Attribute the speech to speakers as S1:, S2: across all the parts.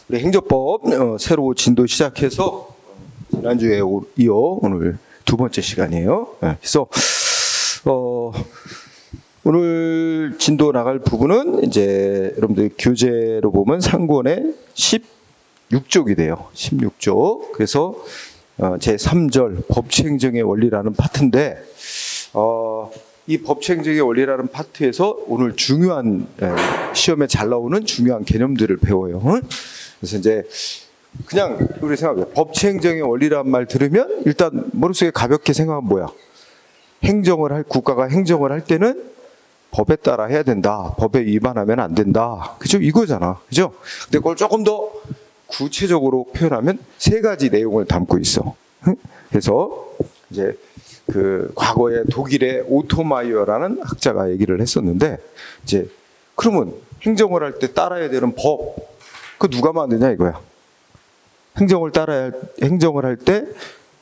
S1: 우리 행정법 새로 진도 시작해서 지난주에 이어 오늘 두 번째 시간이에요. 그래서 오늘 진도 나갈 부분은 이제 여러분들 교재로 보면 상권의 16쪽이 돼요. 16쪽. 그래서 제 3절 법치행정의 원리라는 파트인데 이 법치행정의 원리라는 파트에서 오늘 중요한 시험에 잘 나오는 중요한 개념들을 배워요. 그래서 이제 그냥 우리 생각해요. 법치행정의 원리라는 말 들으면 일단 머릿속에 가볍게 생각하면 뭐야? 국가가 행정을 할 때는 법에 따라 해야 된다. 법에 위반하면 안 된다. 그죠? 이거잖아. 그죠? 근데 그걸 조금 더 구체적으로 표현하면 세 가지 내용을 담고 있어. 그래서 이제 그 과거에 독일의 오토마이어라는 학자가 얘기를 했었는데, 이제 그러면 행정을 할 때 따라야 되는 법, 그 누가 만드냐 이거야. 행정을 할 때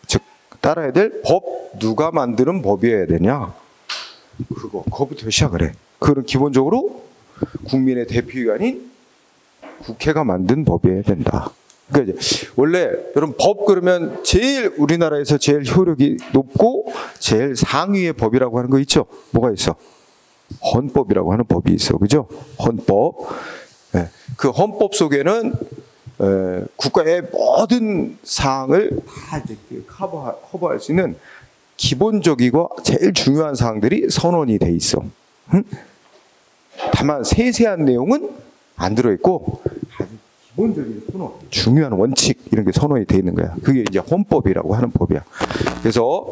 S1: 즉 따라야 될 법, 누가 만드는 법이어야 되냐? 그거부터 시작을 해. 그건 기본적으로 국민의 대표기관인 국회가 만든 법이어야 된다. 그러니까 이제 원래 여러분 법 그러면 제일 우리나라에서 제일 효력이 높고 제일 상위의 법이라고 하는 거 있죠? 뭐가 있어? 헌법이라고 하는 법이 있어. 그죠? 헌법. 그 헌법 속에는 국가의 모든 사항을 다 이렇게 커버할 수 있는 기본적이고 제일 중요한 사항들이 선언이 돼 있어. 다만 세세한 내용은 안 들어있고 아주 기본적인 선언, 중요한 원칙 이런 게 선언이 돼 있는 거야. 그게 이제 헌법이라고 하는 법이야. 그래서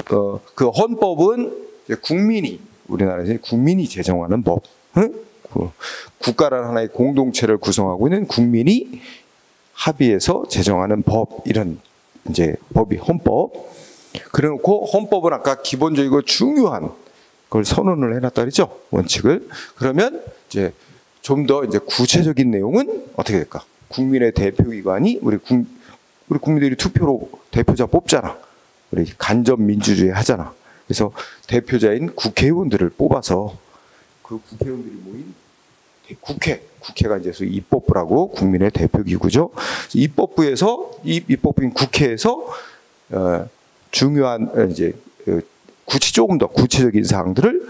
S1: 그 헌법은 이제 우리나라에서 국민이 제정하는 법. 국가라는 하나의 공동체를 구성하고 있는 국민이 합의해서 제정하는 법, 이런 이제 법이 헌법. 그래놓고 헌법은 아까 기본적이고 중요한 걸 선언을 해놨다 그랬죠? 원칙을. 그러면 이제 좀 더 이제 구체적인 내용은 어떻게 될까? 국민의 대표기관이 우리 국민들이 투표로 대표자 뽑잖아. 우리 간접 민주주의 하잖아. 그래서 대표자인 국회의원들을 뽑아서 그 국회의원들이 모인 국회가 이제 입법부라고 국민의 대표기구죠. 입법부에서 입법부인 국회에서 중요한 이제 조금 더 구체적인 사항들을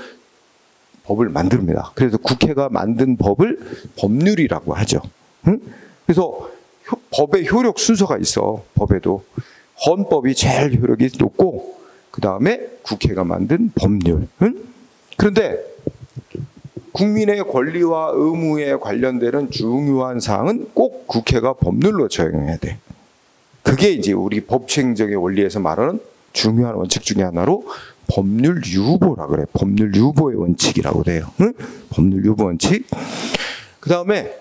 S1: 법을 만듭니다. 그래서 국회가 만든 법을 법률이라고 하죠. 그래서 법의 효력 순서가 있어. 법에도 헌법이 제일 효력이 높고 그 다음에 국회가 만든 법률. 그런데 국민의 권리와 의무에 관련되는 중요한 사항은 꼭 국회가 법률로 적용해야 돼. 그게 이제 우리 법치행정의 원리에서 말하는 중요한 원칙 중에 하나로 법률 유보라 그래. 법률 유보의 원칙이라고 돼요. 법률 유보 원칙. 그 다음에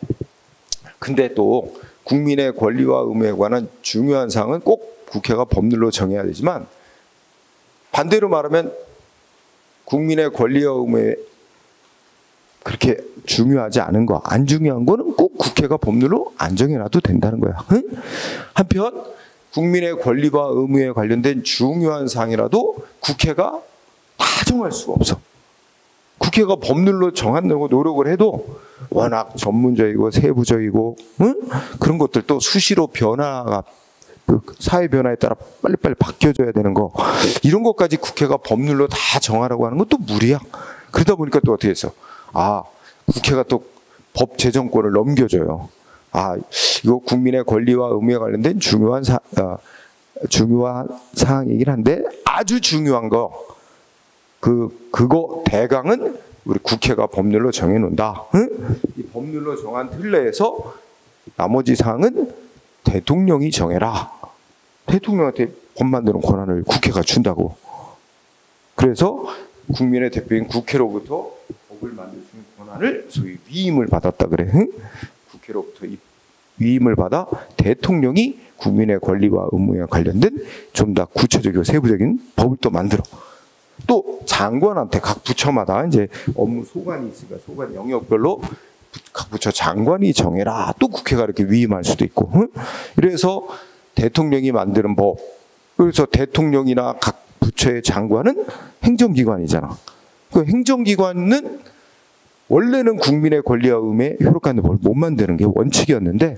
S1: 근데 또 국민의 권리와 의무에 관한 중요한 사항은 꼭 국회가 법률로 정해야 되지만 반대로 말하면 국민의 권리와 의무에 그렇게 중요하지 않은 거, 안 중요한 거는 꼭 국회가 법률로 안 정해놔도 된다는 거야. 한편 국민의 권리와 의무에 관련된 중요한 사항이라도 국회가 다 정할 수가 없어. 국회가 법률로 정하려고 노력을 해도 워낙 전문적이고 세부적이고 그런 것들도 수시로 변화가 사회 변화에 따라 빨리빨리 바뀌어져야 되는 거, 이런 것까지 국회가 법률로 다 정하라고 하는 것도 무리야. 그러다 보니까 또 어떻게 했어? 국회가 또 법 제정권을 넘겨줘요. 이거 국민의 권리와 의무에 관련된 중요한 사항이긴 한데 아주 중요한 거, 그거 대강은 우리 국회가 법률로 정해놓는다. 이 법률로 정한 틀 내에서 나머지 사항은 대통령이 정해라. 대통령한테 법 만드는 권한을 국회가 준다고. 그래서 국민의 대표인 국회로부터 법을 만들 수 있는 권한을 소위 위임을 받았다 그래. 국회로부터 위임을 받아 대통령이 국민의 권리와 의무에 관련된 좀 더 구체적이고 세부적인 법을 또 만들어. 또 장관한테 각 부처마다 이제 업무 소관이 있으니까 소관 영역별로 각 부처 장관이 정해라. 또 국회가 이렇게 위임할 수도 있고. 이래서 대통령이 만드는 법. 그래서 대통령이나 각 부처의 장관은 행정기관이잖아. 그 행정기관은 원래는 국민의 권리와 의무에 효력하는 법을 못 만드는 게 원칙이었는데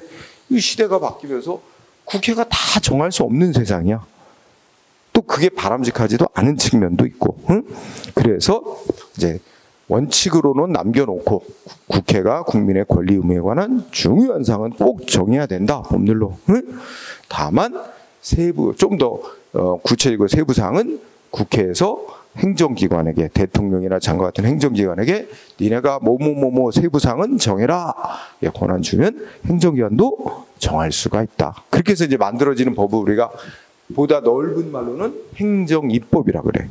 S1: 이 시대가 바뀌면서 국회가 다 정할 수 없는 세상이야. 또 그게 바람직하지도 않은 측면도 있고, 응? 그래서 이제 원칙으로는 남겨놓고 국회가 국민의 권리 의무에 관한 중요한 사항은 꼭 정해야 된다, 법률로. 응? 다만 세부 좀 더 구체적이고 세부 사항은 국회에서 행정기관에게, 대통령이나 장관 같은 행정기관에게 니네가 뭐뭐뭐뭐 세부 사항은 정해라 권한 주면 행정기관도 정할 수가 있다. 그렇게 해서 이제 만들어지는 법을 우리가 보다 넓은 말로는 행정입법이라 그래.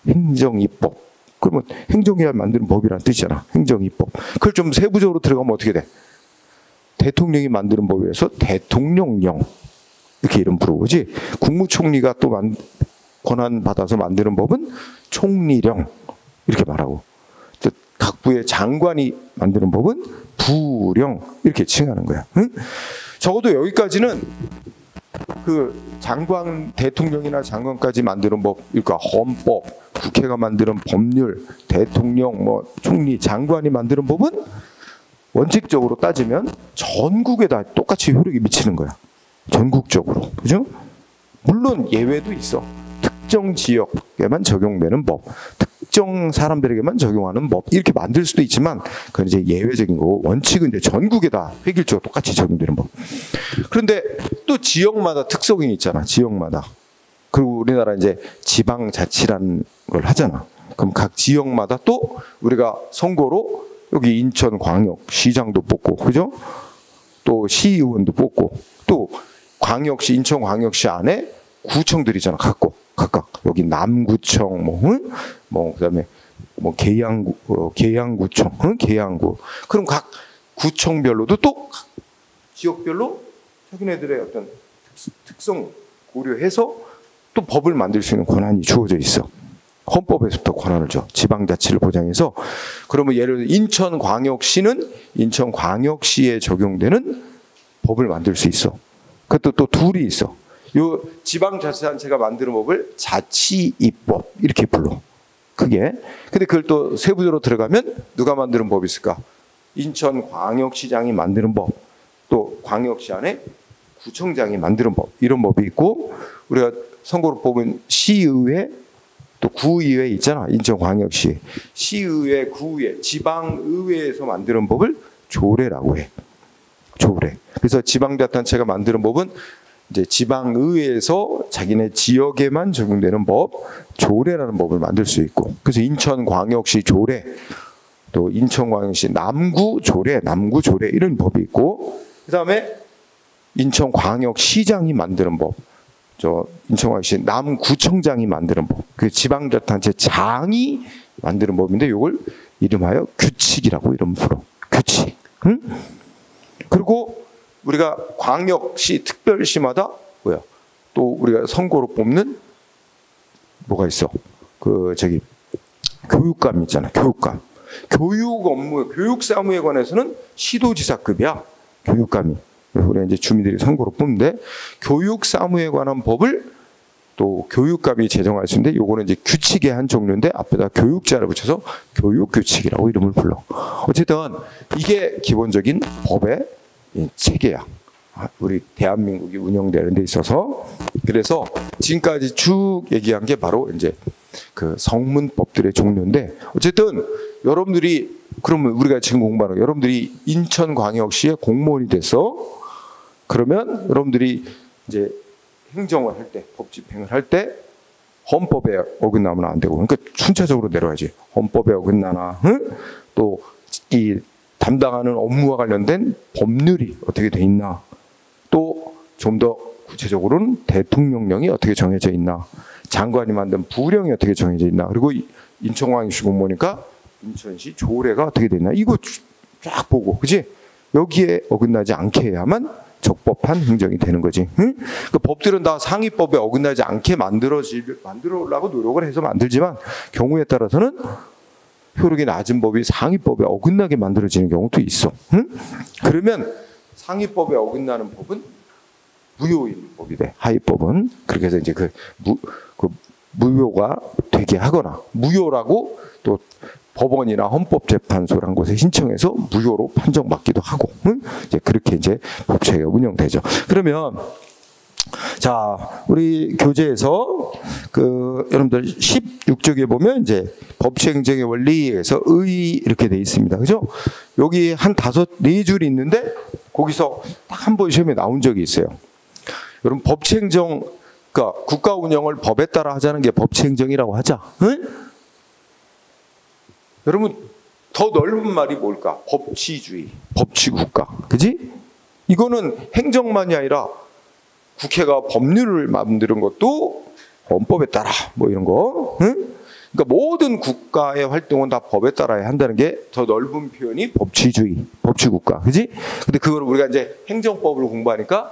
S1: 행정입법. 그러면 행정기관 만드는 법이란 뜻이잖아. 행정입법. 그걸 좀 세부적으로 들어가면 어떻게 돼? 대통령이 만드는 법이라서 대통령령 이렇게 이름 부르고지. 국무총리가 또 권한 받아서 만드는 법은 총리령 이렇게 말하고, 또 각 부의 장관이 만드는 법은 부령 이렇게 칭하는 거야. 응? 적어도 여기까지는 그 장관, 대통령이나 장관까지 만드는 법, 그러니까 헌법, 국회가 만드는 법률, 대통령, 뭐 총리, 장관이 만드는 법은 원칙적으로 따지면 전국에 다 똑같이 효력이 미치는 거야. 전국적으로. 그죠? 물론 예외도 있어. 특정 지역에만 적용되는 법, 특정 사람들에게만 적용하는 법 이렇게 만들 수도 있지만 그건 이제 예외적인 거고, 원칙은 이제 전국에 다 획일적으로 똑같이 적용되는 법. 그런데 또 지역마다 특성이 있잖아. 지역마다. 그리고 우리나라 이제 지방자치라는 걸 하잖아. 그럼 각 지역마다 또 우리가 선거로 여기 인천광역시장도 뽑고, 그죠? 또 시의원도 뽑고, 또 광역시, 인천광역시 안에 구청들이잖아. 각각 여기 남구청, 뭐 그다음에 뭐 계양구청, 계양구. 그럼 각 구청별로도 또 지역별로 자기네들의 어떤 특성 고려해서 또 법을 만들 수 있는 권한이 주어져 있어. 헌법에서부터 권한을 줘. 지방자치를 보장해서. 그러면 예를 들어 인천광역시는 인천광역시에 적용되는 법을 만들 수 있어. 그것도 또 둘이 있어. 요 지방자치단체가 만드는 법을 자치입법 이렇게 불러. 그게. 근데 그걸 또 세부적으로 들어가면 누가 만드는 법이 있을까? 인천광역시장이 만드는 법, 또 광역시 안에 구청장이 만드는 법, 이런 법이 있고, 우리가 선거로 뽑은 시의회, 또 구의회 있잖아. 인천광역시. 시의회, 구의회, 지방의회에서 만드는 법을 조례라고 해. 조례. 그래서 지방자치단체가 만드는 법은 이제 지방의회에서 자기네 지역에만 적용되는 법, 조례라는 법을 만들 수 있고, 그래서 인천광역시 조례, 또 인천광역시 남구 조례 이런 법이 있고, 그 다음에 인천광역시장이 만드는 법, 인천광역시 남구청장이 만드는 법, 그 지방자치단체 장이 만드는 법인데 이걸 이름하여 규칙이라고 이름 불러. 규칙. 응? 그리고 우리가 광역시, 특별시마다 또 우리가 선거로 뽑는 뭐가 있어? 교육감 있잖아. 교육감. 교육 업무, 교육 사무에 관해서는 시도지사급이야. 교육감이. 우리가 이제 주민들이 선거로 뽑는데 교육 사무에 관한 법을 또 교육감이 제정할 수 있는데 요거는 이제 규칙의 한 종류인데 앞에다 교육자를 붙여서 교육규칙이라고 이름을 불러. 어쨌든 이게 기본적인 법의 체계야. 우리 대한민국이 운영되는 데 있어서. 그래서 지금까지 쭉 얘기한 게 바로 이제 그 성문법들의 종류인데, 어쨌든 여러분들이, 그러면 우리가 지금 공부하는 여러분들이 인천광역시의 공무원이 돼서 그러면 여러분들이 이제 행정을 할 때, 법 집행을 할 때 헌법에 어긋나면 안 되고, 그러니까 순차적으로 내려야지. 헌법에 어긋나나, 또 이 담당하는 업무와 관련된 법률이 어떻게 돼 있나, 또 좀 더 구체적으로는 대통령령이 어떻게 정해져 있나, 장관이 만든 부령이 어떻게 정해져 있나, 그리고 인천광역시 공무원이니까 인천시 조례가 어떻게 돼 있나, 이거 쫙 보고, 그지? 여기에 어긋나지 않게 해야만 적법한 행정이 되는 거지. 응? 그 법들은 다 상위법에 어긋나지 않게 만들으려고 노력을 해서 만들지만 경우에 따라서는 효력이 낮은 법이 상위법에 어긋나게 만들어지는 경우도 있어. 응? 그러면 상위법에 어긋나는 법은 무효인 법이 돼. 하위법은. 그렇게 해서 이제 그 무효가 되게 하거나, 무효라고 또 법원이나 헌법재판소라는 곳에 신청해서 무효로 판정받기도 하고, 응? 이제 그렇게 이제 법체계가 운영되죠. 그러면 자, 우리 교재에서 여러분들 16쪽에 보면 이제 법치행정의 원리에서 의 이렇게 돼 있습니다. 그죠? 여기 한 4줄이 있는데 거기서 딱 한 번 시험에 나온 적이 있어요. 여러분 법치행정, 그러니까 국가 운영을 법에 따라 하자는 게 법치행정이라고 하자. 응? 여러분 더 넓은 말이 뭘까? 법치주의, 법치국가. 그지? 이거는 행정만이 아니라 국회가 법률을 만드는 것도 헌법에 따라 뭐 이런 거. 응? 그러니까 모든 국가의 활동은 다 법에 따라야 한다는 게 더 넓은 표현이 법치주의, 법치국가. 그지? 근데 그걸 우리가 이제 행정법을 공부하니까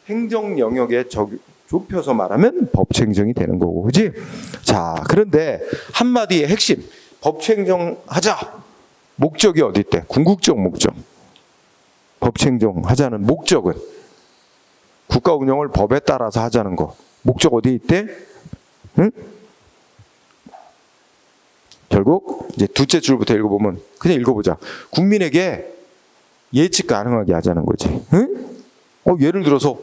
S1: 행정 영역에 좁혀서 말하면 법치행정이 되는 거고. 그지? 자, 그런데 한마디의 핵심. 법치행정 하자. 목적이 어디 있대? 궁극적 목적. 법치행정 하자는 목적은 국가 운영을 법에 따라서 하자는 거. 목적 어디 있대? 응? 결국 이제 두째 줄부터 읽어보면 그냥 읽어보자. 국민에게 예측 가능하게 하자는 거지. 응? 예를 들어서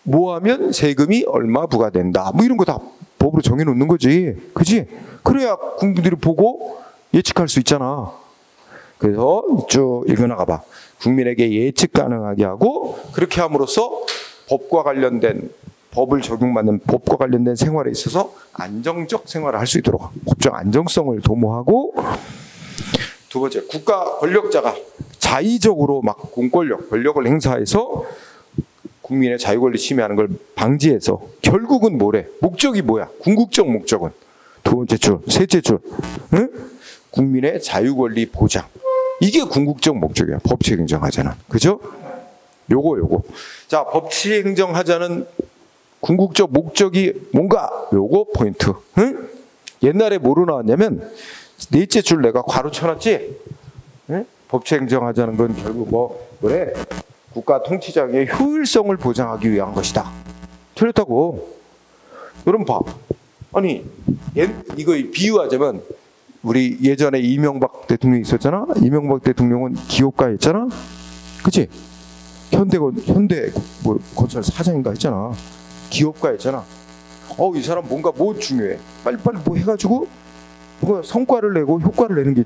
S1: 뭐 하면 세금이 얼마 부과된다. 뭐 이런 거 다 법으로 정해놓는 거지. 그지? 그래야 국민들이 보고 예측할 수 있잖아. 그래서 쭉 읽어나가 봐. 국민에게 예측 가능하게 하고 그렇게 함으로써 법과 관련된 법을 적용받는 법과 관련된 생활에 있어서 안정적 생활을 할 수 있도록 법적 안정성을 도모하고 두 번째 국가 권력자가 자의적으로 막 공권력, 권력을 행사해서 국민의 자유권리 침해하는 걸 방지해서 결국은 뭐래? 목적이 뭐야? 궁극적 목적은 두 번째 줄, 셋째 줄, 응? 국민의 자유권리 보장. 이게 궁극적 목적이야. 법치행정하자는. 그죠? 요거. 자, 법치행정하자는 궁극적 목적이 뭔가? 요거 포인트. 응? 옛날에 뭐로 나왔냐면 넷째 줄 내가 괄호 쳐놨지? 응? 법치행정하자는 건 결국 뭐래? 국가 통치장의 효율성을 보장하기 위한 것이다. 틀렸다고. 여러분 봐. 아니 이거 비유하자면 우리 예전에 이명박 대통령이 있었잖아. 이명박 대통령은 기업가였잖아. 그치? 현대 뭐 건설 사장인가 했잖아. 기업가였잖아. 이 사람 뭔가 뭐 중요해. 빨리빨리 뭐 해가지고 뭔가 성과를 내고 효과를 내는 게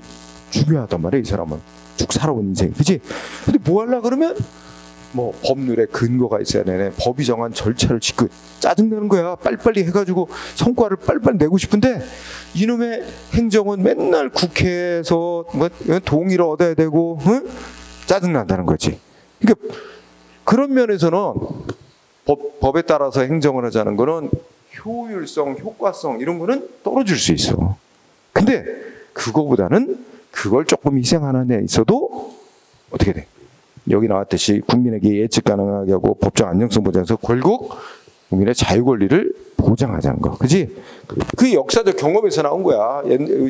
S1: 중요하단 말이야. 이 사람은 쭉 살아온 인생. 그치? 근데 뭐 하려고 그러면 뭐 법률에 근거가 있어야 되네. 법이 정한 절차를 지키고 짜증나는 거야. 빨리빨리 해가지고 성과를 빨리빨리 내고 싶은데 이놈의 행정은 맨날 국회에서 뭐 동의를 얻어야 되고 응? 짜증난다는 거지. 그러니까 그런 면에서는 법에 따라서 행정을 하자는 거는 효율성, 효과성 이런 거는 떨어질 수 있어. 근데 그거보다는 그걸 조금 희생하는 데 있어도 어떻게 돼? 여기 나왔듯이 국민에게 예측 가능하게 하고 법적 안정성 보장해서 결국 국민의 자유 권리를 보장하자는 거. 그지? 그 역사적 경험에서 나온 거야.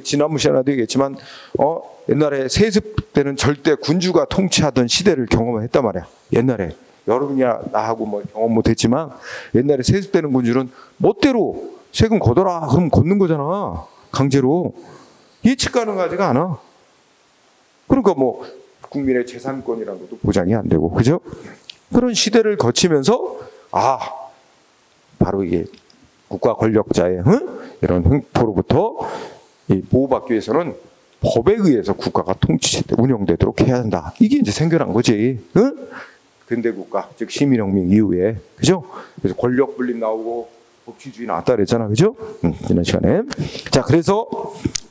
S1: 지난번 시간에도 얘기했지만 옛날에 세습 때는 절대 군주가 통치하던 시대를 경험했단 말이야. 옛날에. 여러분이야 나하고 뭐 경험 못했지만 옛날에 세습되는 군주는 멋대로 세금 걷어라 그러면 걷는 거잖아. 강제로. 예측 가능하지가 않아. 그러니까 뭐 국민의 재산권이라는 것도 보장이 안 되고, 그죠? 그런 시대를 거치면서 바로 이게 국가 권력자의 이런 횡포로부터 보호받기 위해서는 법에 의해서 국가가 운영되도록 해야 한다. 이게 이제 생겨난 거지. 응? 근대국가, 즉 시민혁명 이후에, 그죠? 그래서 권력 분립 나오고 법치주의 나왔다 그랬잖아, 그죠? 지난 시간에. 자, 그래서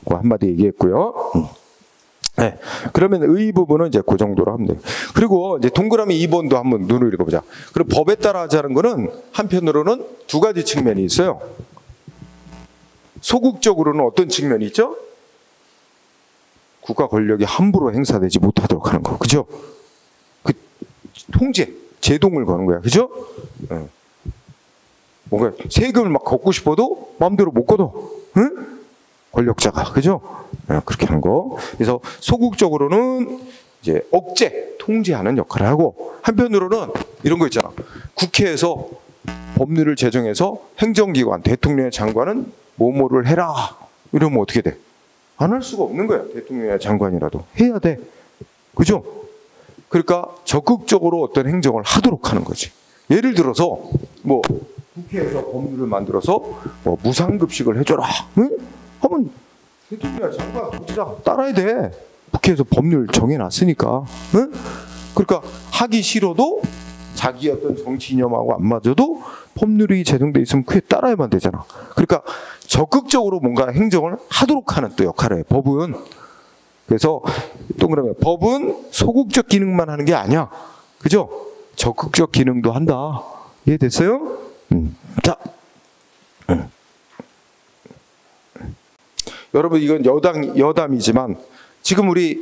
S1: 그 한마디 얘기했고요. 네. 그러면 의 부분은 이제 그 정도로 하면 돼요. 그리고 이제 동그라미 2번도 한번 눈을 읽어보자. 그리고 법에 따라 하자는 거는 한편으로는 두 가지 측면이 있어요. 소극적으로는 어떤 측면이 있죠? 국가 권력이 함부로 행사되지 못하도록 하는 거. 그죠? 그 통제, 제동을 거는 거야. 그죠? 네. 뭔가 세금을 막 걷고 싶어도 마음대로 못 걷어. 응? 권력자가. 그죠? 그렇게 하는 거. 그래서 소극적으로는 이제 억제, 통제하는 역할을 하고 한편으로는 이런 거 있잖아. 국회에서 법률을 제정해서 행정기관, 대통령의 장관은 뭐뭐를 해라. 이러면 어떻게 돼? 안 할 수가 없는 거야. 대통령이나 장관이라도 해야 돼. 그죠? 그러니까 적극적으로 어떤 행정을 하도록 하는 거지. 예를 들어서 뭐 국회에서 법률을 만들어서 뭐 무상급식을 해줘라. 응? 하면 대통령이나 장관, 부지장 따라야 돼. 국회에서 법률 정해놨으니까. 응? 그러니까 하기 싫어도 자기 어떤 정치 이념하고 안 맞아도 법률이 제정돼 있으면 그에 따라야만 되잖아. 그러니까 적극적으로 뭔가 행정을 하도록 하는 또 역할을 해, 법은. 그래서 동그라미 법은 소극적 기능만 하는 게 아니야. 그죠? 적극적 기능도 한다. 이해됐어요? 자, 여러분 이건 여담이지만 지금 우리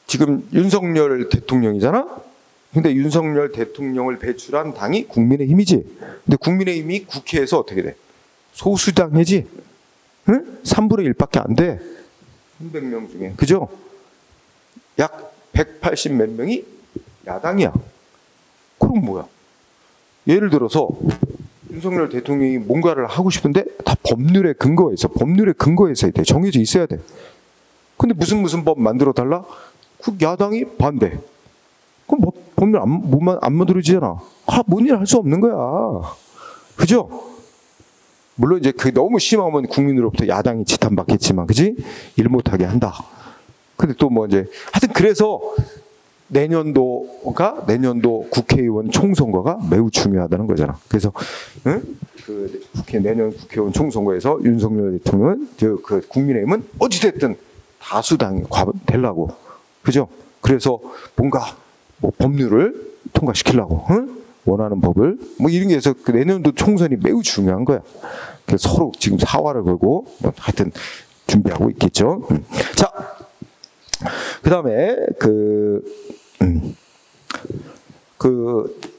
S1: 지금 윤석열 대통령이잖아. 근데 윤석열 대통령을 배출한 당이 국민의힘이지. 근데 국민의힘이 국회에서 어떻게 돼? 소수당이지. 응? 3분의 1밖에 안 돼. 300명 중에. 그죠? 약 180 몇 명이 야당이야. 그럼 뭐야? 예를 들어서 윤석열 대통령이 뭔가를 하고 싶은데 다 법률에 근거해서 있어야 돼. 정해져 있어야 돼. 근데 무슨 법 만들어 달라? 그 야당이 반대. 그럼 뭐 법률 안 만들어지잖아. 뭔 일 할 수 없는 거야. 그죠? 물론 이제 그게 너무 심하면 국민으로부터 야당이 지탄받겠지만, 그지? 일 못하게 한다. 근데 또 뭐 이제 하여튼 그래서 내년도 국회의원 총선거가 매우 중요하다는 거잖아. 그래서 그 내년 국회의원 총선거에서 윤석열 대통령은 그 국민의힘은 어찌됐든 다수당이 되려고. 그죠? 그래서 뭔가 뭐 법률을 통과시키려고 원하는 법을 뭐 이런 게 해서 그 내년도 총선이 매우 중요한 거야. 그래서 서로 지금 사활을 걸고 뭐 하여튼 준비하고 있겠죠. 자, 그다음에 그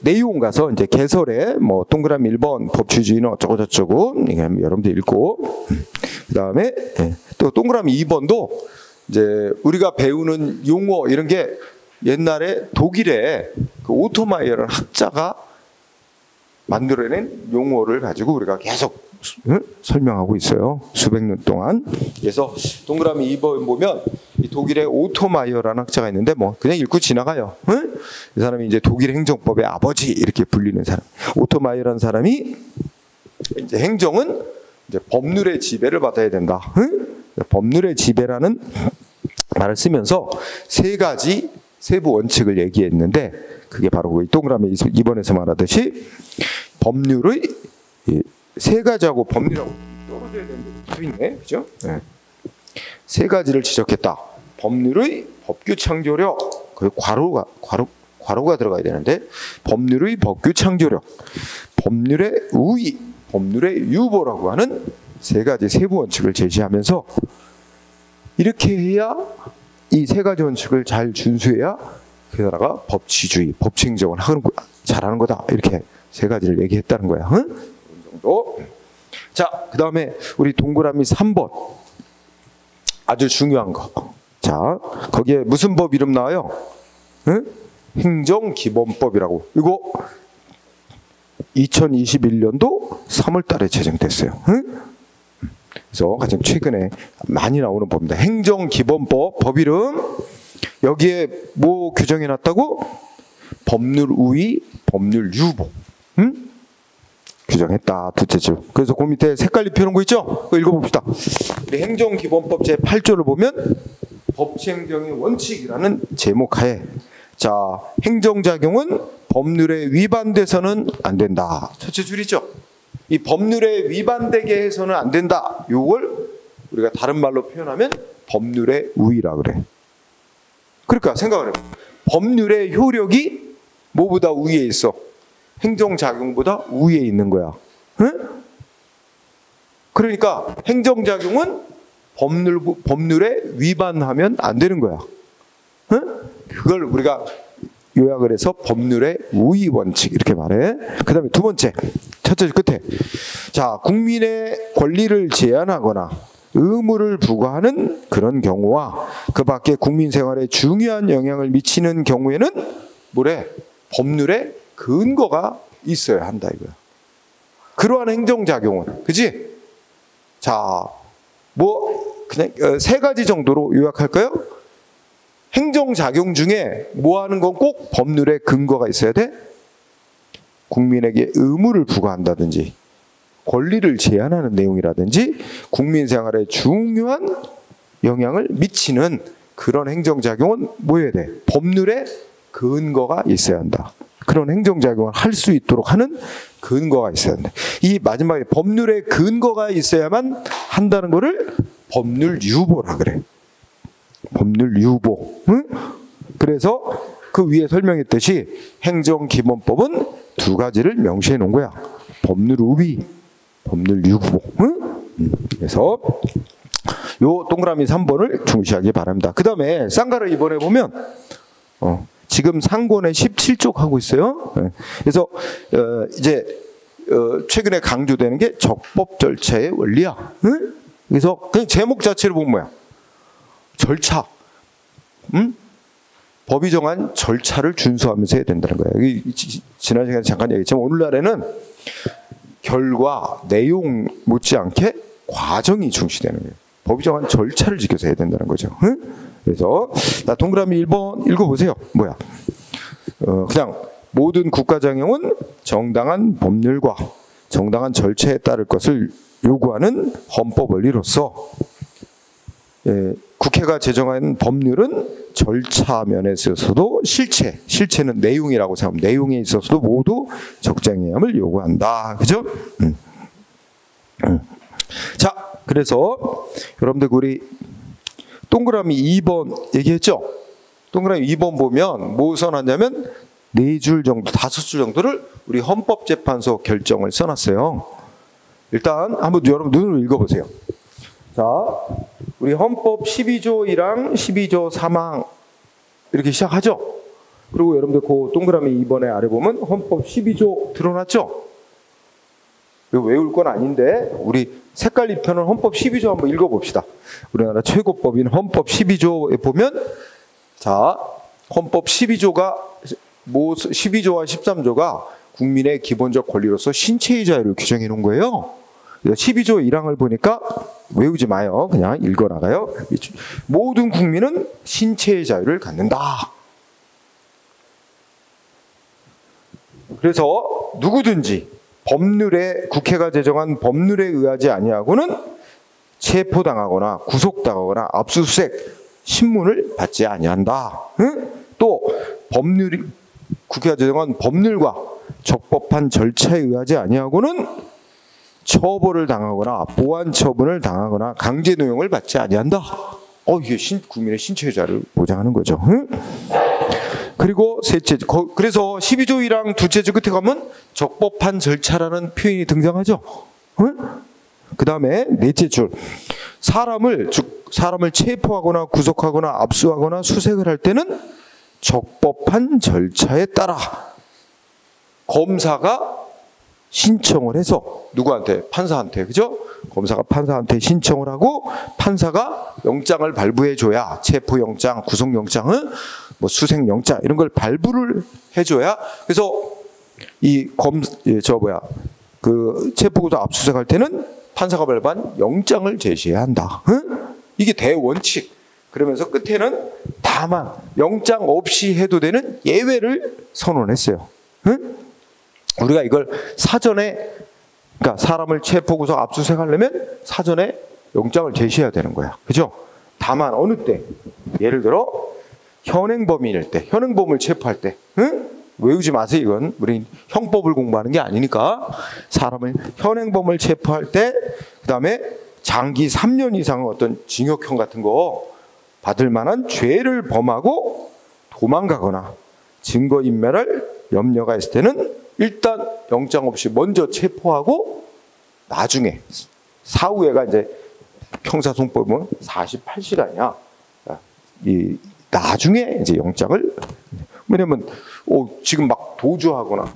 S1: 내용 가서 이제 개설에 뭐 동그라미 1번 법치주의는 어쩌고 저쩌고 이게 여러분들 읽고 그다음에 또 동그라미 2번도 이제 우리가 배우는 용어 이런 게 옛날에 독일의 그 오토마이어라는 학자가 만들어낸 용어를 가지고 우리가 계속 설명하고 있어요. 수백 년 동안. 그래서 동그라미 2번 보면 이 독일의 오토마이어라는 학자가 있는데 뭐 그냥 읽고 지나가요. 이 사람이 이제 독일 행정법의 아버지 이렇게 불리는 사람. 오토마이어라는 사람이 이제 행정은 이제 법률의 지배를 받아야 된다. 법률의 지배라는 말을 쓰면서 세 가지 세부 원칙을 얘기했는데 그게 바로 동그라미 2번에서 말하듯이 법률의 세 가지하고 법률하고 떨어져야 되는 게 붙어 있네, 그죠? 네. 세 가지를 지적했다. 법률의 법규 창조력, 그리고 괄호가 들어가야 되는데 법률의 법규 창조력, 법률의 우위, 법률의 유보라고 하는 세 가지 세부 원칙을 제시하면서 이렇게 해야 이 세 가지 원칙을 잘 준수해야 그 나라가 법치주의, 법치행정을 잘하는 거다. 이렇게 세 가지를 얘기했다는 거야. 정도. 자, 그 다음에 우리 동그라미 3번 아주 중요한 거. 자, 거기에 무슨 법 이름 나와요? 행정기본법이라고. 이거 2021년도 3월 달에 제정됐어요. 그래서 가장 최근에 많이 나오는 법입니다. 행정기본법 법 이름. 여기에 뭐 규정해놨다고? 법률 우위, 법률 유보. 규정했다. 둘째 줄. 그래서 그 밑에 색깔 입혀놓은 거 있죠? 그거 읽어봅시다. 우리 행정기본법 제8조를 보면 법치행정의 원칙이라는 제목 하에 자, 행정작용은 법률에 위반돼서는 안 된다. 첫째 줄이죠? 이 법률에 위반되게 해서는 안 된다. 이걸 우리가 다른 말로 표현하면 법률의 우위라 그래. 그러니까 생각을 해봐. 법률의 효력이 뭐보다 위에 있어? 행정작용보다 위에 있는 거야. 응? 그러니까 행정작용은 법률에 위반하면 안 되는 거야. 응? 그걸 우리가 요약을 해서 법률의 우위 원칙 이렇게 말해. 그 다음에 두 번째, 첫째 끝에 자, 국민의 권리를 제한하거나 의무를 부과하는 그런 경우와 그 밖에 국민 생활에 중요한 영향을 미치는 경우에는 뭐래? 법률에 근거가 있어야 한다 이거야. 그러한 행정작용은, 그지? 자, 뭐 그냥 세 가지 정도로 요약할까요? 행정작용 중에 뭐 하는 건 꼭 법률에 근거가 있어야 돼? 국민에게 의무를 부과한다든지 권리를 제한하는 내용이라든지 국민 생활에 중요한 영향을 미치는 그런 행정작용은 뭐여야 돼? 법률에 근거가 있어야 한다. 그런 행정작용을 할 수 있도록 하는 근거가 있어야 한다. 이 마지막에 법률에 근거가 있어야만 한다는 거를 법률유보라 그래. 법률유보. 응? 그래서 그 위에 설명했듯이 행정기본법은 두 가지를 명시해 놓은 거야. 법률우비, 법률유보. 응? 그래서 요 동그라미 3번을 중시하기 바랍니다. 그 다음에 쌍가루 2번에 보면 지금 상권에 17쪽 하고 있어요. 그래서 이제 최근에 강조되는 게 적법 절차의 원리야. 응? 그래서 그냥 제목 자체를 보면 뭐야? 절차. 응? 법이 정한 절차를 준수하면서 해야 된다는 거예요. 지난 시간에 잠깐 얘기했지만 오늘날에는 결과, 내용 못지않게 과정이 중시되는 거예요. 법이 정한 절차를 지켜서 해야 된다는 거죠. 응? 그래서 자, 동그라미 1번 읽어보세요. 뭐야? 그냥 모든 국가장용은 정당한 법률과 정당한 절차에 따를 것을 요구하는 헌법 원리로서 국회가 제정한 법률은 절차 면에 있어서도 실체는 내용이라고 생각하면 내용에 있어서도 모두 적정함을 요구한다. 그죠? 자, 그래서 여러분들 우리 동그라미 2번 얘기했죠? 동그라미 2번 보면 뭐 써놨냐면 4줄 정도, 5줄 정도를 우리 헌법재판소 결정을 써놨어요. 일단 한번 여러분 눈으로 읽어보세요. 자, 우리 헌법 12조 1항, 12조 3항 이렇게 시작하죠? 그리고 여러분들 그 동그라미 2번에 아래 보면 헌법 12조 드러났죠? 이거 외울 건 아닌데 우리 색깔 입혀놓은 헌법 12조 한번 읽어봅시다. 우리나라 최고법인 헌법 12조에 보면 자, 헌법 12조가 12조와 13조가 국민의 기본적 권리로서 신체의 자유를 규정해 놓은 거예요. 12조 1항을 보니까 외우지 마요. 그냥 읽어나가요. 모든 국민은 신체의 자유를 갖는다. 그래서 누구든지 법률에 국회가 제정한 법률에 의하지 아니하고는 체포당하거나 구속당하거나 압수수색 신문을 받지 아니한다. 응? 또 국회가 제정한 법률과 적법한 절차에 의하지 아니하고는 처벌을 당하거나 보안 처분을 당하거나 강제 노역을 받지 아니한다. 이게 국민의 신체의 자유를 보장하는 거죠. 응? 그리고 셋째, 그래서 12조 1항 둘째 줄 끝에 가면 적법한 절차라는 표현이 등장하죠. 응? 그 다음에 넷째 줄, 사람을 체포하거나 구속하거나 압수하거나 수색을 할 때는 적법한 절차에 따라 검사가 신청을 해서 누구한테? 판사한테. 그죠? 검사가 판사한테 신청을 하고 판사가 영장을 발부해줘야 체포영장, 구속영장은 뭐 수색영장 이런 걸 발부를 해줘야 그래서 그 체포구속 압수수색할 때는 판사가 발부한 영장을 제시해야 한다. 응? 이게 대원칙. 그러면서 끝에는 다만 영장 없이 해도 되는 예외를 선언했어요. 응? 우리가 이걸 사전에 그러니까 사람을 체포구속 압수수색하려면 사전에 영장을 제시해야 되는 거야. 그죠? 다만 어느 때 예를 들어 현행범인일 때, 현행범을 체포할 때, 응? 외우지 마세요. 이건 우리 형법을 공부하는 게 아니니까 사람을 현행범을 체포할 때, 그 다음에 장기 3년 이상 어떤 징역형 같은 거 받을 만한 죄를 범하고 도망가거나 증거인멸할 염려가 있을 때는 일단 영장 없이 먼저 체포하고 나중에 사후에가 이제 형사소송법은 48시간이야. 이 나중에 이제 영장을 왜냐면 지금 막 도주하거나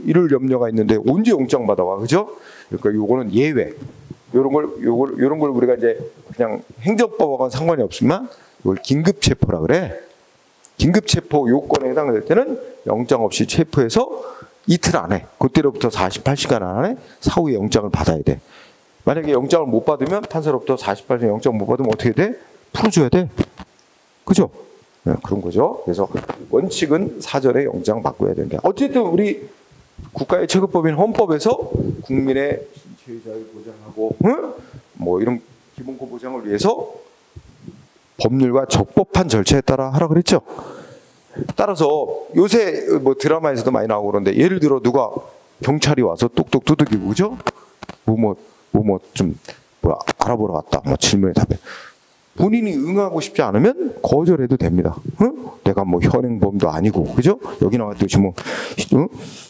S1: 이럴 염려가 있는데 언제 영장 받아와, 그죠? 그러니까 요거는 예외. 요런 걸 우리가 이제 그냥 행정법하고는 상관이 없지만 이걸 긴급 체포라 그래. 긴급 체포 요건에 해당될 때는 영장 없이 체포해서 이틀 안에, 그때로부터 48시간 안에 사후에 영장을 받아야 돼. 만약에 영장을 못 받으면 판사로부터 48시간 영장 못 받으면 어떻게 돼? 풀어줘야 돼. 그죠? 네, 그런 거죠. 그래서 원칙은 사전에 영장 바꿔야 되는 게. 어쨌든 우리 국가의 체급법인 헌법에서 국민의 신체의 자유를 보장하고, 응? 뭐 이런 기본권 보장을 위해서 법률과 적법한 절차에 따라 하라 그랬죠. 따라서 요새 뭐 드라마에서도 많이 나오고 그런데 예를 들어 누가 경찰이 와서 똑똑 두들기고 그죠? 좀 뭐야 알아보러 왔다. 뭐 질문에 답해. 본인이 응하고 싶지 않으면 거절해도 됩니다. 응? 내가 뭐 현행범도 아니고 그죠? 여기 나왔듯이 뭐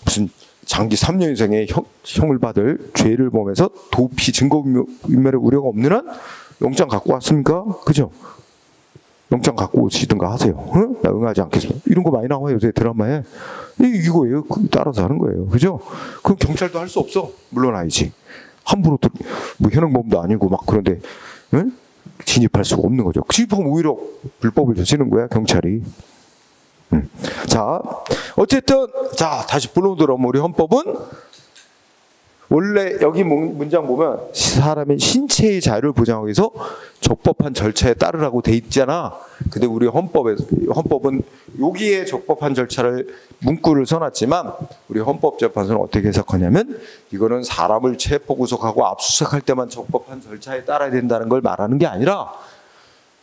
S1: 무슨 장기 3년 이상의 형을 받을 죄를 범해서 도피 증거인멸의 우려가 없는 한 영장 갖고 왔습니까? 그죠? 영장 갖고 오시든가 하세요. 응? 나 응하지 않겠습니다. 이런 거 많이 나와요 요새 드라마에. 이거예요. 따라서 하는 거예요. 그죠? 그럼 경찰도 할 수 없어. 물러나야지. 함부로 뭐 현행범도 아니고 막 그런데 응? 진입할 수가 없는 거죠. 진입하면 오히려 불법을 저지르는 거야 경찰이. 자, 어쨌든 자 다시 본론 들어오면 우리 헌법은 원래 여기 문장 보면 사람의 신체의 자유를 보장하기 위해서 적법한 절차에 따르라고 돼 있잖아. 근데 우리 헌법은 여기에 적법한 절차를 문구를 써놨지만 우리 헌법재판소는 어떻게 해석하냐면 이거는 사람을 체포 구속하고 압수수색할 때만 적법한 절차에 따라야 된다는 걸 말하는 게 아니라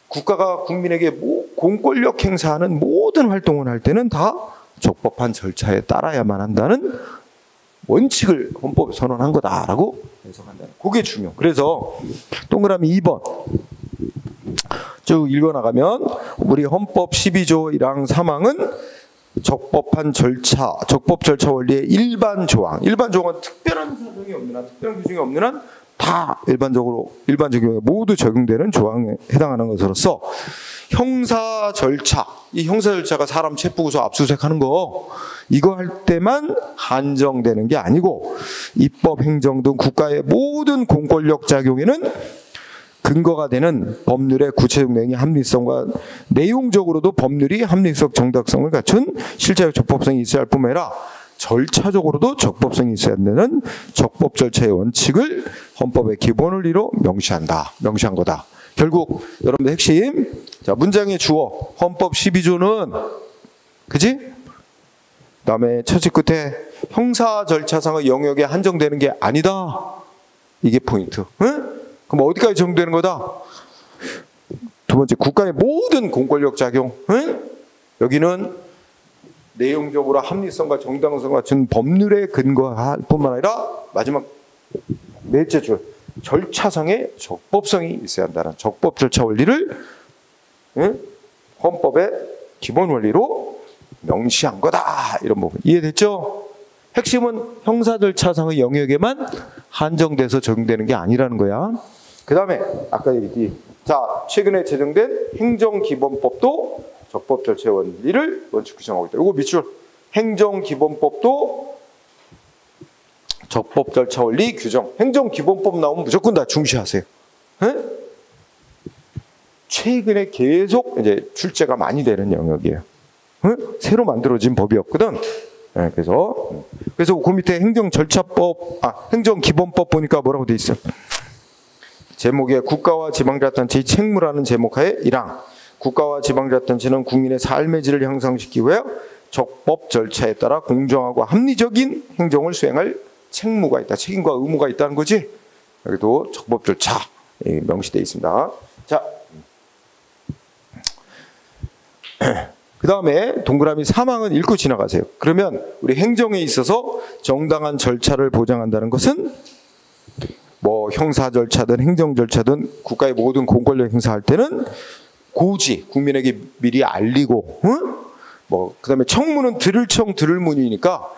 S1: 국가가 국민에게 공권력 행사하는 모든 활동을 할 때는 다 적법한 절차에 따라야만 한다는 원칙을 헌법에 선언한 거다라고 해석한다는 그게 중요. 그래서 동그라미 2번 쭉 읽어나가면 우리 헌법 12조 1항 3항은 적법한 절차, 적법 절차 원리의 일반 조항. 일반 조항은 특별한 사정이 없는 한, 특별한 규정이 없는 한 다 일반적인 모두 적용되는 조항에 해당하는 것으로서 형사 절차, 이 형사 절차가 사람 체포 구속 압수수색하는 거 이거 할 때만 한정되는 게 아니고 입법, 행정 등 국가의 모든 공권력 작용에는 근거가 되는 법률의 구체적 내용의 합리성과 내용적으로도 법률이 합리성, 정당성을 갖춘 실제적 적법성이 있어야 할 뿐만 아니라 절차적으로도 적법성이 있어야 되는 적법 절차의 원칙을 헌법의 기본 원리로 명시한 거다. 결국 여러분들 핵심 자 문장의 주어 헌법 12조는 그지? 그다음에 처지 끝에 형사 절차상의 영역에 한정되는 게 아니다. 이게 포인트. 응? 그럼 어디까지 적용되는 거다? 두 번째 국가의 모든 공권력 작용. 응? 여기는 내용적으로 합리성과 정당성을 갖춘 법률에 근거할 뿐만 아니라 마지막 넷째 줄 절차상의 적법성이 있어야 한다는 적법 절차 원리를 헌법의 기본 원리로 명시한 거다. 이런 부분 이해됐죠? 핵심은 형사 절차상의 영역에만 한정돼서 적용되는 게 아니라는 거야. 그 다음에 아까 얘기했지. 자 최근에 제정된 행정기본법도 적법 절차의 원리를 원칙 규정하고 있다. 이거 밑줄 행정기본법도 적법 절차 원리 규정. 행정기본법 나오면 무조건 다 중시하세요. 에? 최근에 계속 이제 출제가 많이 되는 영역이에요. 에? 새로 만들어진 법이었거든. 네, 그래서 그 밑에 행정기본법 보니까 뭐라고 돼 있어? 제목에 국가와 지방자치단체의 책무라는 제목하에 1항 국가와 지방자치단체는 국민의 삶의 질을 향상시키기 위해 적법 절차에 따라 공정하고 합리적인 행정을 수행할 책무가 있다. 책임과 의무가 있다는 거지. 여기도 적법 절차 명시되어 있습니다. 자, 그 다음에 동그라미 3항은 읽고 지나가세요. 그러면 우리 행정에 있어서 정당한 절차를 보장한다는 것은 뭐 형사 절차든 행정 절차든 국가의 모든 공권력 행사할 때는 고지 국민에게 미리 알리고, 뭐 그다음에 청문은 들을 청 들을 문이니까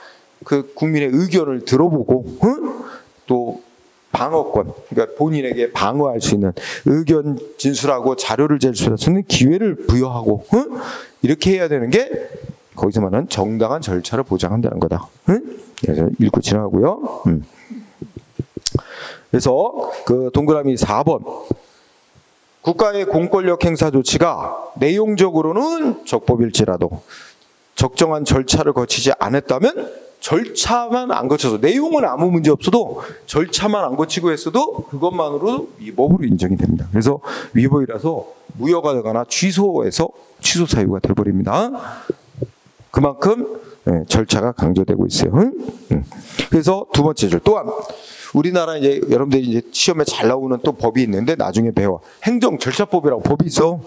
S1: 그 국민의 의견을 들어보고, 또 방어권, 그러니까 본인에게 방어할 수 있는 의견 진술하고 자료를 제출할 수 있는 기회를 부여하고, 이렇게 해야 되는 게 거기서 말하는 정당한 절차를 보장한다는 거다. 그래서 읽고 지나가고요. 그래서 그 동그라미 4번 국가의 공권력 행사 조치가 내용적으로는 적법일지라도 적정한 절차를 거치지 않았다면 절차만 안 거쳐서 내용은 아무 문제 없어도 절차만 안 거치고 했어도 그것만으로 위법으로 인정이 됩니다. 그래서 위법이라서 무효가 되거나 취소해서 취소 사유가 되어버립니다. 그만큼 절차가 강조되고 있어요. 그래서 두 번째 줄 또한 우리나라 이제 여러분들이 이제 시험에 잘 나오는 또 법이 있는데 나중에 배워 행정절차법이라고 법이 있어.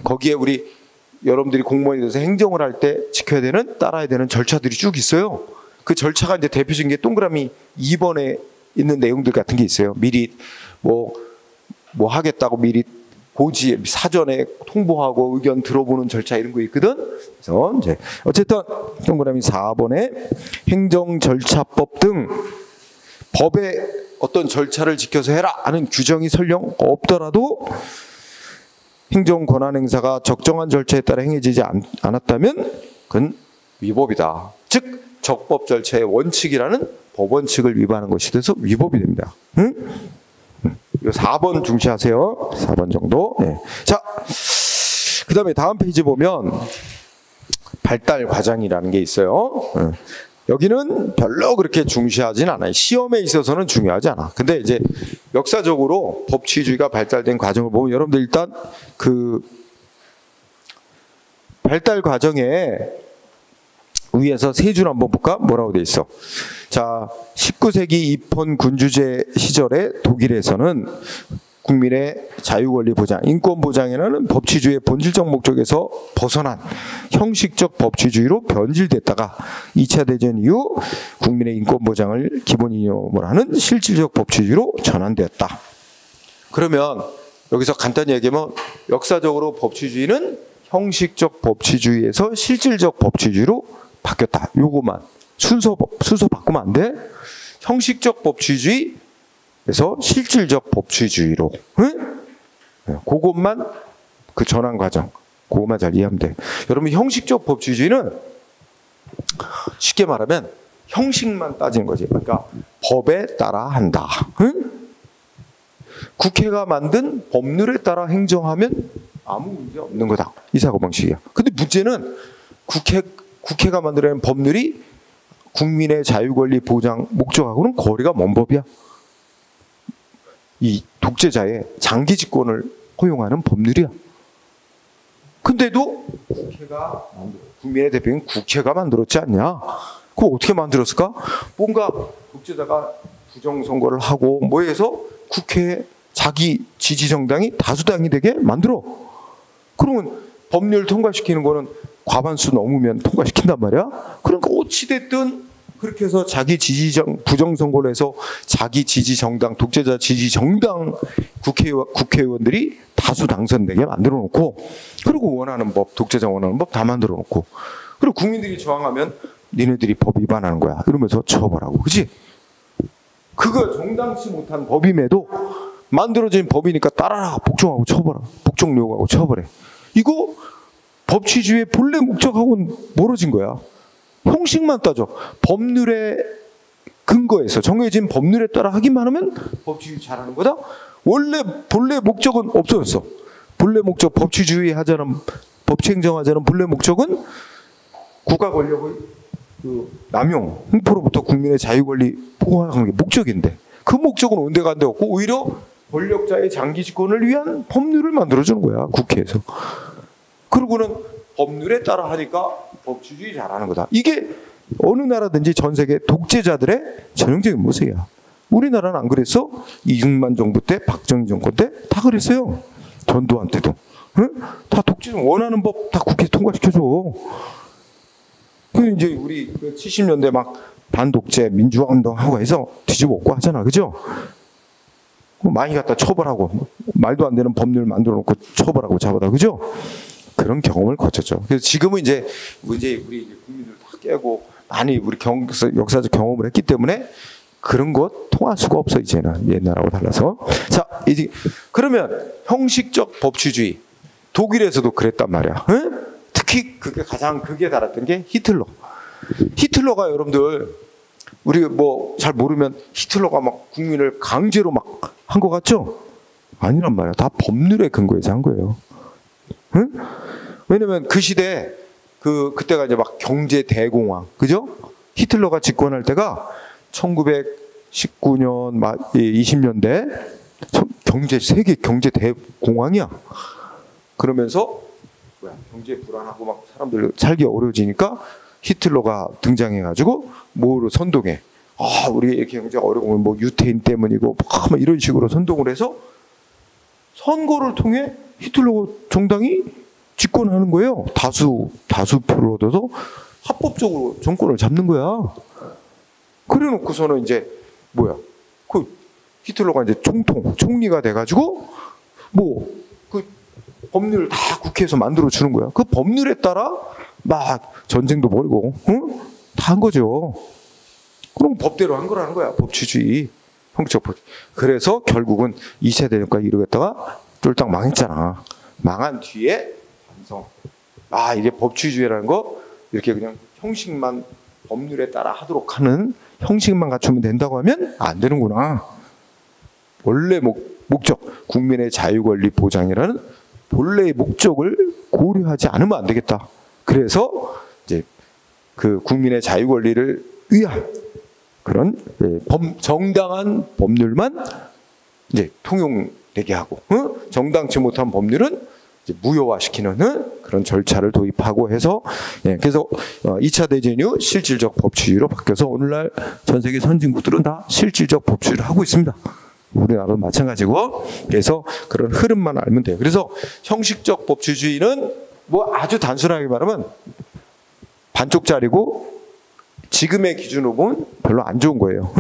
S1: 거기에 우리 여러분들이 공무원이 돼서 행정을 할 때 지켜야 되는 따라야 되는 절차들이 쭉 있어요. 그 절차가 이제 대표적인 게 동그라미 2번에 있는 내용들 같은 게 있어요. 미리 뭐 하겠다고 미리 고지 사전에 통보하고 의견 들어보는 절차 이런 거 있거든. 그래서 이제 어쨌든 동그라미 4번에 행정절차법 등 법의 어떤 절차를 지켜서 해라 하는 규정이 설령 없더라도 행정 권한 행사가 적정한 절차에 따라 행해지지 않았다면 그건 위법이다. 즉 적법 절차의 원칙이라는 법 원칙을 위반한 것이 돼서 위법이 됩니다. 이 4번 중시하세요. 4번 정도. 네. 자, 그 다음에 다음 페이지 보면 발달 과정이라는 게 있어요. 여기는 별로 그렇게 중시하진 않아요. 시험에 있어서는 중요하지 않아. 근데 이제 역사적으로 법치주의가 발달된 과정을 보면 여러분들 일단 그 발달 과정에 위에서 세 줄 한번 볼까? 뭐라고 돼 있어? 자, 19세기 입헌 군주제 시절에 독일에서는 국민의 자유권리 보장, 인권 보장에는 법치주의의 본질적 목적에서 벗어난 형식적 법치주의로 변질됐다가 2차 대전 이후 국민의 인권 보장을 기본 이념으로 하는 실질적 법치주의로 전환되었다. 그러면 여기서 간단히 얘기하면 역사적으로 법치주의는 형식적 법치주의에서 실질적 법치주의로 바뀌었다. 요거만 순서 바꾸면 안 돼. 형식적 법치주의 그래서 실질적 법치주의로, 그것만 그 전환 과정, 그것만 잘 이해하면 돼. 여러분 형식적 법치주의는 쉽게 말하면 형식만 따지는 거지. 그러니까 법에 따라 한다. 국회가 만든 법률에 따라 행정하면 아무 문제 없는 거다. 이 사고방식이야. 근데 문제는 국회가 만들어낸 법률이 국민의 자유권리 보장 목적하고는 거리가 먼 법이야. 이 독재자의 장기 집권을 허용하는 법률이야. 근데도 국민의 대표인 국회가 만들었지 않냐? 그거 어떻게 만들었을까? 뭔가 독재자가 부정선거를 하고 뭐 해서 국회에 자기 지지 정당이 다수당이 되게 만들어. 그러면 법률 통과시키는 거는 과반수 넘으면 통과시킨단 말이야? 그러니까 어찌됐든 그렇게 해서 자기 부정선거를 해서 자기 지지 정당, 독재자 지지 정당 국회의원들이 다수 당선되게 만들어 놓고, 그리고 원하는 법, 독재자 원하는 법 다 만들어 놓고, 그리고 국민들이 저항하면 니네들이 법 위반하는 거야. 이러면서 처벌하고, 그치? 그거 정당치 못한 법임에도 만들어진 법이니까 따라라 복종하고 처벌하고, 복종 요구하고 처벌해. 이거 법치주의의 본래 목적하고는 멀어진 거야. 형식만 따져. 법률의 근거에서 정해진 법률에 따라 하기만 하면 법치주의 잘하는 거다. 원래 본래 목적은 없어졌어. 본래 목적 법치주의 하자는 법치행정하자는 본래 목적은 국가 권력의 남용, 횡포로부터 국민의 자유권리 보호하는 게 목적인데 그 목적은 온데간데 없고 오히려 권력자의 장기 집권을 위한 법률을 만들어주는 거야. 국회에서. 그러고는 법률에 따라 하니까 법치주의 잘하는 거다. 이게 어느 나라든지 전 세계 독재자들의 전형적인 모습이야. 우리나라는 안 그랬어? 이승만 정부 때, 박정희 정권 때 다 그랬어요. 전두환 때도. 다 독재자 원하는 법 다 국회에서 통과시켜줘. 그 이제 우리 70년대 막 반독재 민주화 운동하고 해서 뒤집어 엎고 하잖아, 그죠? 많이 갖다 처벌하고 말도 안 되는 법률 만들어 놓고 처벌하고 잡아다, 그죠? 그런 경험을 거쳤죠. 그래서 지금은 이제 우리 국민들 다 깨고 많이 우리 역사적 경험을 했기 때문에 그런 거 통할 수가 없어. 이제는 옛날하고 달라서. 자, 이제 그러면 형식적 법치주의 독일에서도 그랬단 말이야. 특히 그게 가장 극에 달했던 게 히틀러. 히틀러가 여러분들 우리 뭐 잘 모르면 히틀러가 막 국민을 강제로 막 한 거 같죠? 아니란 말이야. 다 법률에 근거해서 한 거예요. 왜냐면 그 시대 그때가 이제 막 경제 대공황, 그죠? 히틀러가 집권할 때가 1919년 20년대 세계 경제 대공황이야. 그러면서 경제 불안하고 막 사람들 살기 어려워지니까 히틀러가 등장해가지고 뭐로 선동해. 우리 이렇게 경제가 어려우면 뭐 유태인 때문이고 막 이런 식으로 선동을 해서 선거를 통해 히틀러 정당이 집권하는 거예요. 다수표를 얻어서 합법적으로 정권을 잡는 거야. 그래놓고서는 이제 그 히틀러가 이제 총리가 돼가지고 그 법률을 다 국회에서 만들어 주는 거야. 그 법률에 따라 막 전쟁도 벌이고, 다 한 거죠. 그럼 법대로 한 거라는 거야. 법치주의, 형식 법. 그래서 결국은 2차 대전까지 이루겠다가 쫄딱 망했잖아. 망한 뒤에 반성. 이게 법치주의라는 거 이렇게 그냥 형식만 법률에 따라 하도록 하는 형식만 갖추면 된다고 하면 안 되는구나. 원래 목적, 국민의 자유 권리 보장이라는 본래의 목적을 고려하지 않으면 안 되겠다. 그래서 이제 그 국민의 자유 권리를 위한 그런 정당한 법률만 이제 통용되게 하고, 정당치 못한 법률은 이제 무효화시키는 그런 절차를 도입하고 해서, 그래서 2차 대전 이후 실질적 법치주의로 바뀌어서 오늘날 전 세계 선진국들은 다 실질적 법치주의를 하고 있습니다. 우리나라도 마찬가지고. 그래서 그런 흐름만 알면 돼요. 그래서 형식적 법치주의는 아주 단순하게 말하면 반쪽짜리고 지금의 기준으로 보면 별로 안 좋은 거예요.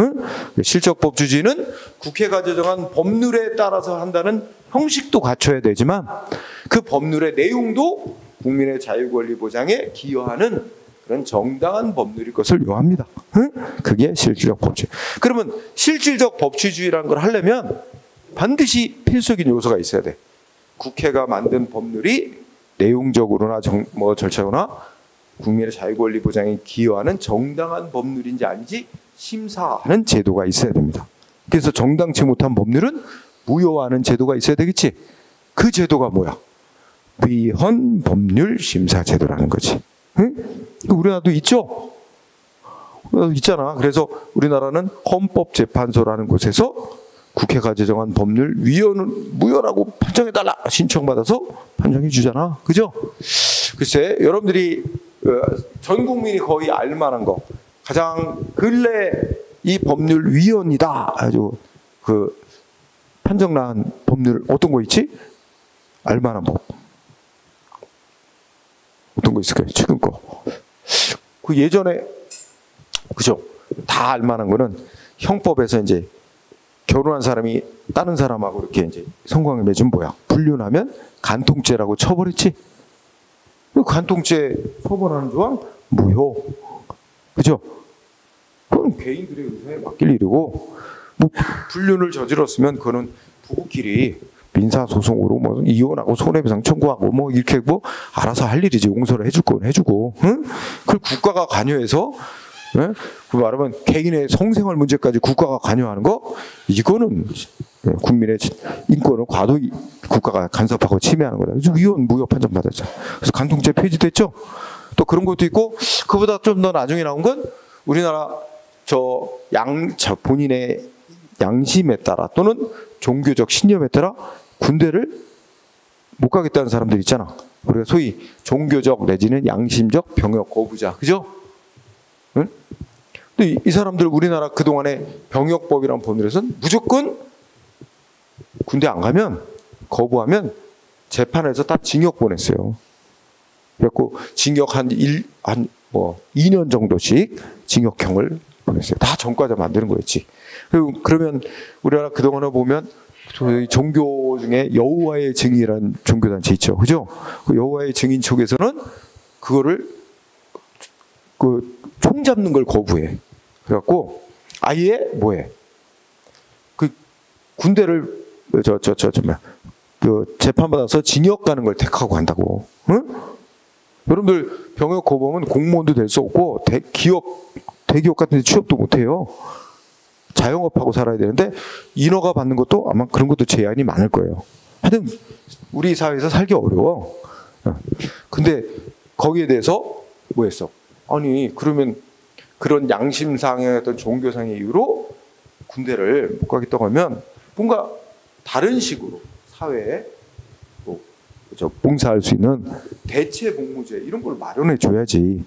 S1: 실적 법치주의는 국회가 제정한 법률에 따라서 한다는 형식도 갖춰야 되지만 그 법률의 내용도 국민의 자유 권리 보장에 기여하는 그런 정당한 법률일 것을 요합니다. 그게 실질적 법치주의. 그러면 실질적 법치주의라는 걸 하려면 반드시 필수적인 요소가 있어야 돼. 국회가 만든 법률이 내용적으로나 절차거나 국민의 자유 권리 보장에 기여하는 정당한 법률인지 아닌지 심사하는 제도가 있어야 됩니다. 그래서 정당치 못한 법률은 무효화하는 제도가 있어야 되겠지. 그 제도가 뭐야? 위헌 법률 심사 제도라는 거지. 우리나라도 있죠? 있잖아. 그래서 우리나라는 헌법재판소라는 곳에서 국회가 제정한 법률 위헌은 무효라고 판정해달라 신청받아서 판정해 주잖아. 그죠? 글쎄, 여러분들이 전 국민이 거의 알만한 거, 가장 근래 이 법률 위헌이다 아주 그 판정 난 법률 어떤 거 있지? 알만한 법 어떤 거 있을까요? 최근 거. 그 예전에 그죠? 다 알만한 거는 형법에서 이제 결혼한 사람이 다른 사람하고 이렇게 이제 성관계 맺으면 불륜하면 간통죄라고 처벌했지? 간통죄 처벌하는 조항 무효. 그죠? 그건 개인들의 의사에 맡길 일이고, 불륜을 저질렀으면 그거는 부부끼리 민사소송으로 이혼하고 손해배상 청구하고 이렇게 알아서 할 일이지. 용서를 해줄 건 해주고, 그걸 국가가 관여해서, 그 말하면 개인의 성생활 문제까지 국가가 관여하는 거, 이거는 국민의 인권을 과도 국가가 간섭하고 침해하는 거다. 그래서 위헌 무효 판정 받았죠. 그래서 간통죄 폐지됐죠. 또 그런 것도 있고, 그보다 좀 더 나중에 나온 건 우리나라 본인의 양심에 따라 또는 종교적 신념에 따라 군대를 못 가겠다는 사람들 있잖아. 우리가 소위 종교적 내지는 양심적 병역 거부자. 그죠? 응? 근데 이 사람들 우리나라 그동안에 병역법이라는 법률에서는 무조건 군대 안 가면, 거부하면 재판에서 다 징역 보냈어요. 그래갖고 징역 2년 정도씩 징역형을 보냈어요. 다 전과자 만드는 거였지. 그러면 우리나라 그동안에 보면 저희 종교 중에 여호와의 증인이라는 종교단체 있죠. 그죠? 그 여호와의 증인 쪽에서는 그거를 총 잡는 걸 거부해. 그래갖고 아예 군대를 재판받아서 징역 가는 걸 택하고 간다고. 응? 여러분들 병역 거부하면 공무원도 될 수 없고 대기업 같은 데 취업도 못 해요. 자영업하고 살아야 되는데 인허가 받는 것도 아마 그런 것도 제한이 많을 거예요. 하여튼 우리 사회에서 살기 어려워. 근데 거기에 대해서 뭐 했어? 아니 그러면 그런 양심상의 어떤 종교상의 이유로 군대를 못 가겠다고 하면 뭔가 다른 식으로 사회에 봉사할 수 있는 대체 복무제 이런 걸 마련해 줘야지.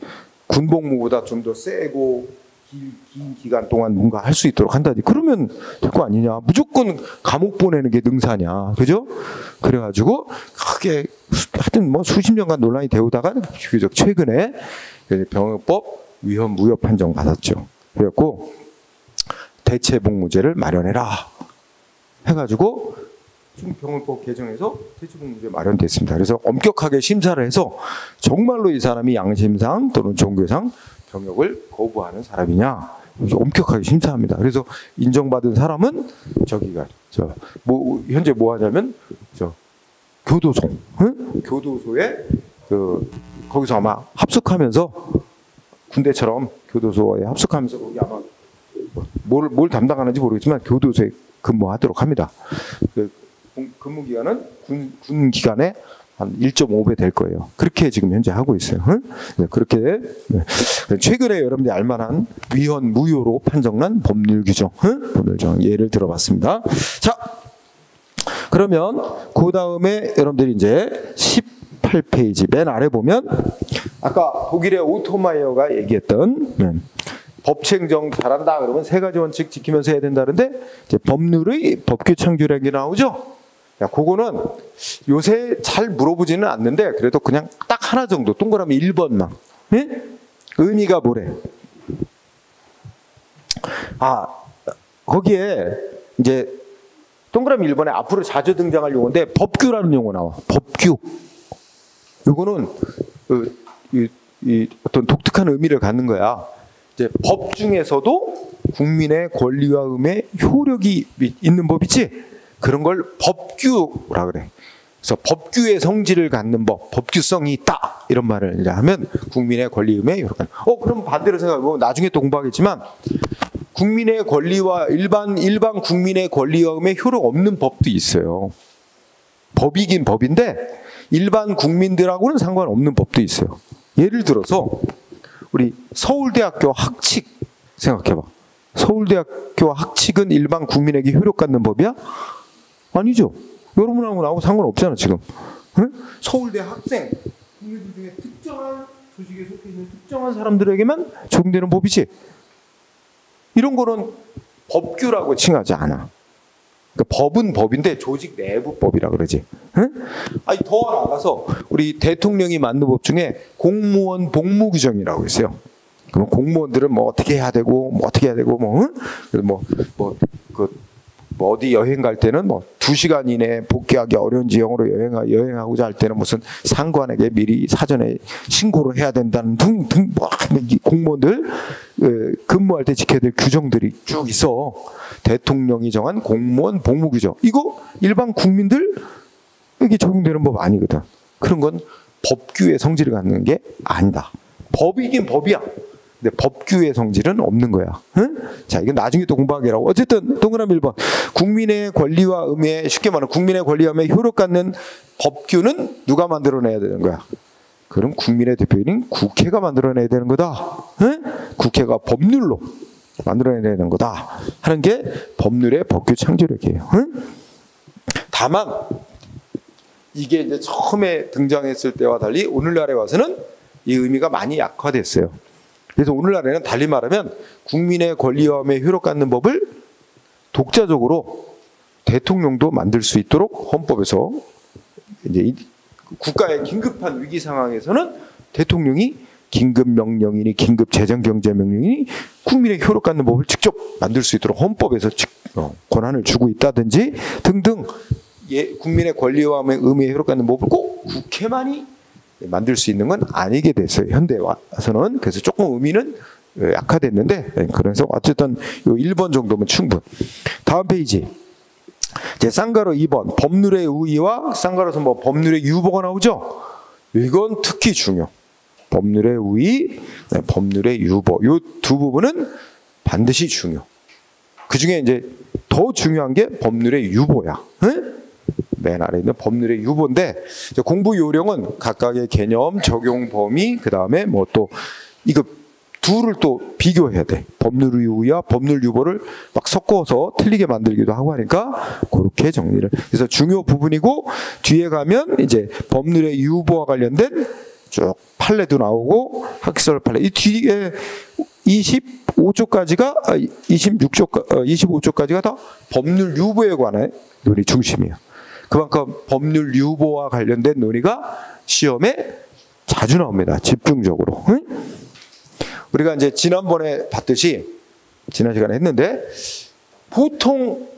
S1: 군복무보다 좀 더 세고 긴 기간 동안 뭔가 할 수 있도록 한다지. 그러면 될 거 아니냐. 무조건 감옥 보내는 게 능사냐. 그죠? 그래가지고 크게 하여튼 뭐 수십 년간 논란이 되오다가 비교적 최근에 병역법 위헌 무효 판정 받았죠. 그래갖고 대체 복무제를 마련해라 해가지고 병역법 개정해서 대체 복무제 마련됐습니다. 그래서 엄격하게 심사를 해서 정말로 이 사람이 양심상 또는 종교상 병역을 거부하는 사람이냐 엄격하게 심사합니다. 그래서 인정받은 사람은 저기가 현재 뭐 하냐면 교도소, 응? 교도소에 거기서 아마 합숙하면서 군대처럼 교도소에 합숙하면서 거기 아마 뭘 담당하는지 모르겠지만 교도소에 근무하도록 합니다. 근무 기간은 군 기간에 한 1.5배 될 거예요. 그렇게 지금 현재 하고 있어요. 응? 네, 그렇게 최근에 여러분들이 알만한 위헌 무효로 판정난 법률 규정, 응? 법률 규정 예를 들어봤습니다. 자, 그러면 그 다음에 여러분들이 이제 18페이지 맨 아래 보면 아까 독일의 오토마이어가 얘기했던 법체행정 잘한다 그러면 세 가지 원칙 지키면서 해야 된다는데 이제 법률의 법규 창조력이 나오죠. 야, 그거는 요새 잘 물어보지는 않는데 그래도 그냥 딱 하나 정도 동그라미 1번만. 예? 의미가 뭐래? 거기에 이제 동그라미 1번에 앞으로 자주 등장할 용어인데 법규라는 용어 나와. 법규. 이거는 이 어떤 독특한 의미를 갖는 거야. 이제 법 중에서도 국민의 권리와 의무에 효력이 있는 법이지. 그런 걸 법규라 그래. 그래서 법규의 성질을 갖는 법, 법규성이 있다 이런 말을 이제 하면 국민의 권리 의무에 효력한. 그럼 반대로 생각해보면 나중에 또 공부하겠지만 국민의 권리와 일반 국민의 권리와 의무에 효력 없는 법도 있어요. 법이긴 법인데 일반 국민들하고는 상관없는 법도 있어요. 예를 들어서 우리 서울대학교 학칙 생각해봐. 서울대학교 학칙은 일반 국민에게 효력 갖는 법이야? 아니죠. 여러분하고 나하고 상관없잖아 지금. 응? 서울대 학생 국민들 중에 특정한 조직에 속해 있는 특정한 사람들에게만 적용되는 법이지. 이런 거는 법규라고 칭하지 않아. 그러니까 법은 법인데 조직 내부법이라 그러지. 응? 아니 더 나아가서 우리 대통령이 만든 법 중에 공무원 복무 규정이라고 있어요. 그럼 공무원들은 뭐 어떻게 해야 되고 뭐 어떻게 해야 되고 어디 여행 갈 때는 2시간 이내에 복귀하기 어려운 지역으로 여행하고자 할 때는 무슨 상관에게 미리 사전에 신고를 해야 된다는 등등 공무원들 근무할 때 지켜야 될 규정들이 쭉 있어. 대통령이 정한 공무원 복무 규정. 이거 일반 국민들에게 적용되는 법 아니거든. 그런 건 법규의 성질을 갖는 게 아니다. 법이긴 법이야. 근데 법규의 성질은 없는 거야. 응? 자, 이건 나중에 또 공부하기라고. 어쨌든 동그라미 1번. 국민의 권리와 의무에 쉽게 말하면 국민의 권리와 의무에 효력 갖는 법규는 누가 만들어내야 되는 거야? 그럼 국민의 대표인 국회가 만들어내야 되는 거다. 응? 국회가 법률로 만들어내야 되는 거다. 하는 게 법률의 법규 창조력이에요. 응? 다만 이게 이제 처음에 등장했을 때와 달리 오늘날에 와서는 이 의미가 많이 약화됐어요. 그래서 오늘날에는 달리 말하면 국민의 권리와 의무에 효력 갖는 법을 독자적으로 대통령도 만들 수 있도록 헌법에서 이제 국가의 긴급한 위기 상황에서는 대통령이 긴급 명령이니 긴급 재정 경제 명령이니 국민의 효력 갖는 법을 직접 만들 수 있도록 헌법에서 권한을 주고 있다든지 등등 국민의 권리와 의무에 효력 갖는 법을 꼭 국회만이 만들 수 있는 건 아니게 됐어요. 현대에 와서는. 그래서 조금 의미는 약화됐는데 그래서 어쨌든 1번 정도면 충분. 다음 페이지. 이제 쌍가로 2번 법률의 우위와 쌍가로서 법률의 유보가 나오죠. 이건 특히 중요. 법률의 우위, 법률의 유보. 이 두 부분은 반드시 중요. 그 중에 이제 더 중요한 게 법률의 유보야. 응? 맨 아래 있는 법률의 유보인데 공부 요령은 각각의 개념, 적용 범위, 그 다음에 또 이거 둘을 또 비교해야 돼. 법률 유의와 법률 유보를 막 섞어서 틀리게 만들기도 하고 하니까 그렇게 정리를. 그래서 중요 부분이고 뒤에 가면 이제 법률의 유보와 관련된 쭉 판례도 나오고 학기설 판례. 이 뒤에 25조까지가 25조까지가 다 법률 유보에 관한 논의 중심이에요. 그만큼 법률 유보와 관련된 논의가 시험에 자주 나옵니다. 집중적으로. 응? 우리가 이제 지난번에 봤듯이 지난 시간에 했는데 보통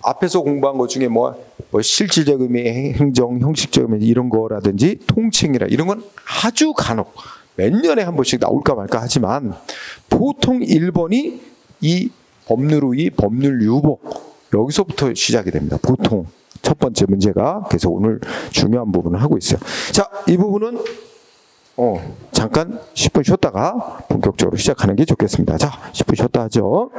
S1: 앞에서 공부한 것 중에 뭐 실질적 의미, 행정, 형식적 의미 이런 거라든지 통칭이라 이런 건 아주 간혹 몇 년에 한 번씩 나올까 말까 하지만 보통 1번이 이 법률의 법률 유보 여기서부터 시작이 됩니다. 보통 첫 번째 문제가. 그래서 오늘 중요한 부분을 하고 있어요. 자, 이 부분은 잠깐 10분 쉬었다가 본격적으로 시작하는 게 좋겠습니다. 자, 10분 쉬었다 하죠.